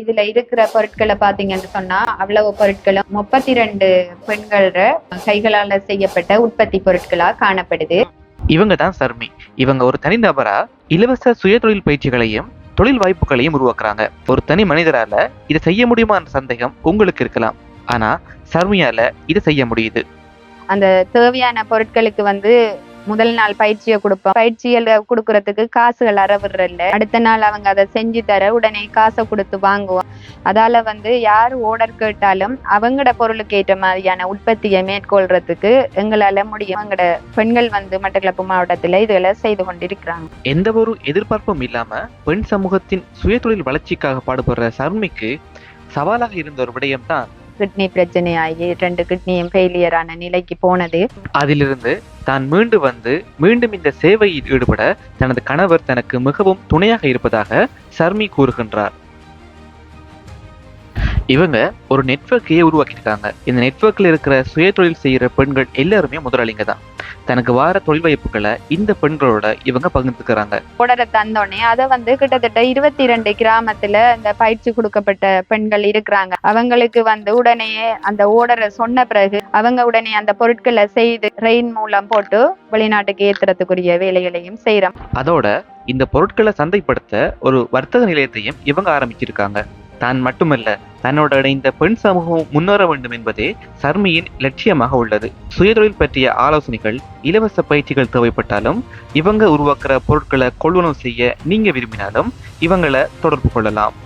இதுல இருக்கிற பொருட்களை பாத்தீங்கன்னு சொன்னா அவ்வளவு பொருட்களும் 32 பெண்கள கைகளால செய்யப்பட்ட உற்பத்தி பொருட்களா காணப்படுது. இவங்க தான் சர்மி. இவங்க ஒரு தனிநபரா இலவச சுயதொழில் பயிற்சிகளையும் தொழில் வாய்ப்புகளையும் உருவாக்குறாங்க. ஒரு தனி மனிதரால இதை செய்ய முடியுமா என்ற சந்தேகம் உங்களுக்கு இருக்கலாம். ஆனா சர்மியால இதை செய்ய முடியுது. அந்த தேவையான பொருட்களுக்கு முதல் நாள் பயிற்சியை கொடுப்போம். பயிற்சிகள் கொடுக்கறதுக்கு காசுகள் அறவிடுறல. அடுத்த நாள் அவங்க அதை செஞ்சு தர உடனே காசை கொடுத்து வாங்குவோம். அதால யார் ஓர்டர் கேட்டாலும் அவங்களோட பொருளுக்கு ஏற்ற மாதிரியான உற்பத்தியை மேற்கொள்றதுக்கு எங்களால முடியும். எங்களோட பெண்கள் மட்டக்களப்பு மாவட்டத்துல இதுகளை செய்து கொண்டிருக்கிறாங்க. எந்த ஒரு எதிர்பார்ப்பும் இல்லாம பெண் சமூகத்தின் சுயதொழில் வளர்ச்சிக்காக பாடுபடுற சர்மிக்கு சவாலாக இருந்த ஒரு விடயம் தான் கிட்னி பிரச்சனை ஆகி 2 கிட்னியும் ஃபெயிலியரான நிலைக்கு போனது. அதிலிருந்து தான் மீண்டும் இந்த சேவையில் ஈடுபட தனது கணவர் தனக்கு மிகவும் துணையாக இருப்பதாக சர்மி கூறுகின்றார். இவங்க ஒரு நெட்வொர்க்கையே உருவாக்கியிருக்காங்க. இந்த நெட்வொர்க்ல இருக்கிற சுயதொழில் செய்யற பெண்கள் எல்லாருமே முதலாளிங்க தான். தனக்கு வார தொழில் வாய்ப்புகளை இந்த பெண்களோட இவங்க பகிர்ந்துக்கிறாங்க. ஓடரை தந்தோடனே அதை கிட்டத்தட்ட 22 கிராமத்துல இந்த பயிற்சி கொடுக்கப்பட்ட பெண்கள் இருக்கிறாங்க. அவங்களுக்கு உடனே அந்த ஓடரை சொன்ன பிறகு அவங்க உடனே அந்த பொருட்களை செய்து ரெயின் மூலம் போட்டு வெளிநாட்டுக்கு ஏத்துறதுக்குரிய வேலைகளையும் செய்யறோம். அதோட இந்த பொருட்களை சந்தைப்படுத்த ஒரு வர்த்தக நிலையத்தையும் இவங்க ஆரம்பிச்சிருக்காங்க. தான் மட்டுமல்ல, தன்னோட இணைந்த பெண் சமூகம் முன்னேற வேண்டும் என்பதே சர்மியின் லட்சியமாக உள்ளது. சுயதொழில் பற்றிய ஆலோசனைகள், இலவச பயிற்சிகள் தேவைப்பட்டாலும் இவங்க உருவாக்குற பொருட்களை கொள்வனவு செய்ய நீங்க விரும்பினாலும் இவங்களை தொடர்பு கொள்ளலாம்.